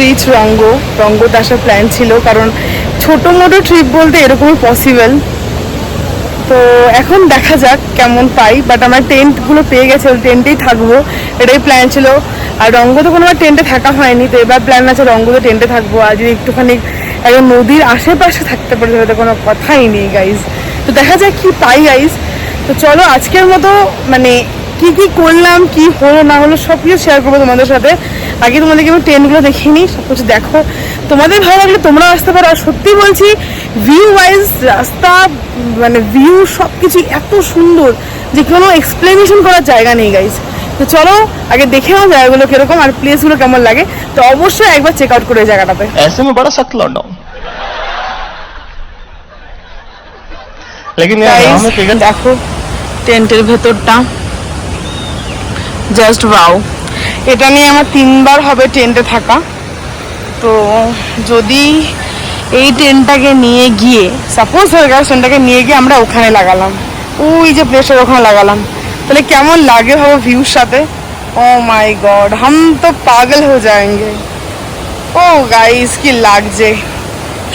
Rich রঙ্গতে আসার plan ছিল, কারণ ছোটো মোটো ট্রিপ বলতে এরকমই পসিবল। তো এখন দেখা যাক কেমন পাই, বাট আমরা টেন্টগুলো পেয়ে গেছি, ওই টেন্টেই থাকবো, এটাই প্ল্যান ছিল। আর রঙ্গতে কোনো টেন্টে থাকা হয়নি, তো এবার প্ল্যান আছে রঙ্গতে টেন্টে থাকবো। আর যদি একটুখানি একদম নদীর আশেপাশে থাকতে পারি তাহলে কোনো কথাই নেই গাইজ। তো দেখা যাক কি পাই গাইজ। তো চলো আজকের মতো মানে কি কি করলাম, কি হলো না হলো সব কিছু শেয়ার করবো তোমাদের সাথে। আগে তোমাদেরকে আমি ট্রেনগুলো দেখিয়ে নিই, সব কিছু দেখো। তোমাদের ভালো লাগলে তোমরাও আসতে পারো। আর সত্যি বলছি ভিউ ওয়াইজ রাস্তা মানে ভিউ সব কিছু এত সুন্দর যে কোনো এক্সপ্লেনেশন করার জায়গা নেই গাইজ। তো চলো আগে দেখে নাও জায়গাগুলো কিরকম আর প্লেসগুলো কেমন লাগে। তো অবশ্যই একবার চেক আউট করে জায়গাটাতে। ऐसे में बड़ा सख्त लौटा हूं लेकिन দেখো টেন্টের ভেতরটা জাস্ট ওয়াও। এটা নিয়ে আমার 3বার হবে টেন্টে থাকা। তো যদি এই টেন্টটাকে নিয়ে গিয়ে সাপোজ হয়ে গেল, টেন্টটাকে নিয়ে গিয়ে আমরা ওখানে লাগালাম, ওই যে প্লেসটার ওখানে লাগালাম, তাহলে কেমন লাগে ভাবো ভিউর সাথে। ও মাই গড, হাম তো পাগল হয়ে যাएंगे। ও গাইস কি লাগছে,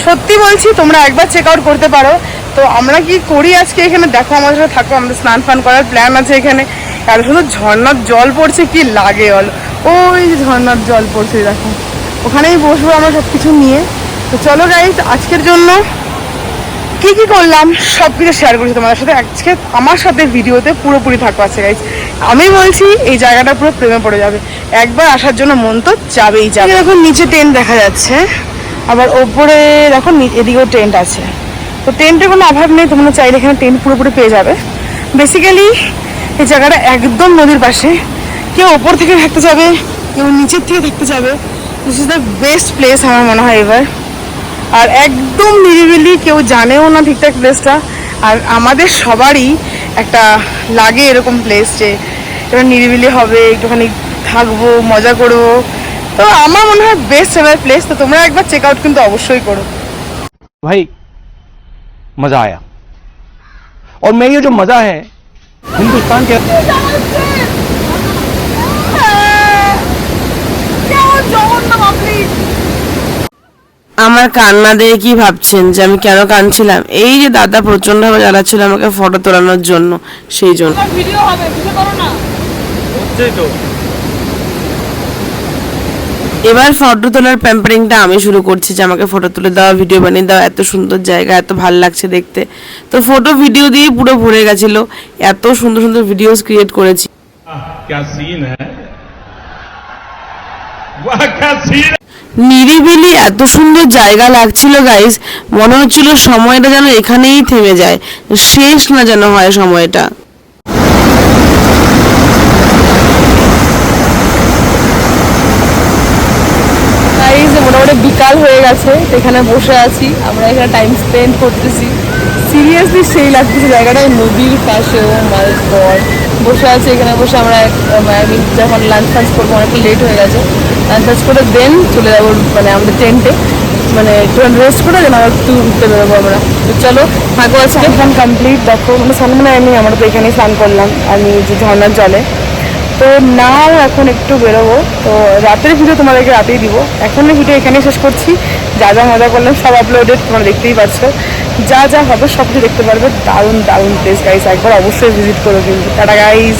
সত্যি বলছি তোমরা একবার চেক আউট করতে পারো। তো আমরা কি করি আজকে এখানে দেখো, আমাদের সাথে থাকো, আমাদের স্নান ফান করার প্ল্যান আছে এখানে। আর শুধু ঝর্ণার জল পড়ছে, কি লাগে বল, ওই যে ঝর্ণার জল পড়ছে দেখো, ওখানেই বসবো আমরা সব কিছু নিয়ে। তো চলো গাইস আজকের জন্য কি কি করলাম সব কিছু শেয়ার করছি তোমাদের সাথে। আজকে আমার সাথে ভিডিওতে পুরোপুরি থাকো আছে গাইস। আমি বলছি এই জায়গাটা পুরো প্রেমে পড়ে যাবে, একবার আসার জন্য মন তো যাবেই যাবে। দেখো নিচে টেন্ট দেখা যাচ্ছে, আবার ওপরে দেখো এদিকেও টেন্ট আছে। তো টেন্টের কোনো অভাব নেই, তোমরা চাইলে এখানে টেন্ট পুরোপুরি পেয়ে যাবে। বেসিক্যালি এই জায়গাটা একদম নদীর পাশে, কেউ ওপর থেকে থাকতে যাবে, কেউ নিচের থেকে থাকতে যাবে। This is the best place আমার মনে হয় এবার। আর একদম নিরিবিলি, কেউ জানেও না ঠিকঠাক প্লেসটা। আর আমাদের সবারই একটা লাগে এরকম প্লেস যে এবার নিরিবিলি হবে, একটুখানি থাকবো, মজা করবো। তো আমার মনে হয় বেস্ট এবার প্লেস। তো তোমরা একবার চেক আউট কিন্তু অবশ্যই করো भाई मजा आया और मैं ये जो मजा है हिंदुस्तान के আমার কান্না দেখে কি ভাবছেন যে আমি কেন কাঁদছিলাম? এই যে দাদা প্রচন্ড ভাবে জ্বালাচ্ছিল আমাকে ফটো তোলানোর জন্য, সেই জন্য। ভিডিও হবে, কিছু করো না। এবার ফটো তোলার প্যাম্পারিংটা আমি শুরু করছি, যে আমাকে ফটো তুলে দেওয়া, ভিডিও বানিয়ে দেওয়া, এত সুন্দর জায়গা, এত ভালো লাগছে দেখতে। তো ফটো ভিডিও দিয়ে পুরো ভরে গেছিল, এত সুন্দর সুন্দর ভিডিওস ক্রিয়েট করেছি। क्या सीन है, वाह क्या सीन। নিরিবিলি এত সুন্দর জায়গা লাগছিল গাইস, মনে হচ্ছিল সময়টা যেন এখানেই থেমে যায়, শেষ না যেন হয় সময়টা। মোটামুটি বিকাল হয়ে গেছে, এখানে বসে আছি আমরা, এখানে টাইম স্পেন্ড করতেছি। সিরিয়াসলি সেই লাগতেছে জায়গাটা, নদীর পাশে। ও মাই গড, বসে আছি এখানে, বসে আমরা যখন লাঞ্চ ফাঞ্চ করবো, অনেকটা লেট হয়ে গেছে, লাঞ্চ ফাঞ্চ করে দেন চলে যাবো মানে আমাদের টেন্টে, মানে একটু রেস্ট করে দেন আবার একটু উঠতে বেরোবো আমরা। তো চলো থাকো, আজকে স্নান কমপ্লিট। দেখো মানে স্নান মানে আমরা তো এখানেই স্নান করলাম আমি যে ঝর্নার জলে। তো নাও এখন একটু বেরোবো। তো রাতের ভিডিও তোমাদেরকে রাতেই দিব, এখনই ভিডিও এখানেই শেষ করছি। যা যা মজা করলাম সব আপলোডেড, তোমরা দেখতেই পাচ্ছ, যা যা হবে সব কিছু দেখতে পারবে। দারুণ দারুণ প্লেস গাইস, একবার অবশ্যই ভিজিট করো কিন্তু। Tata guys.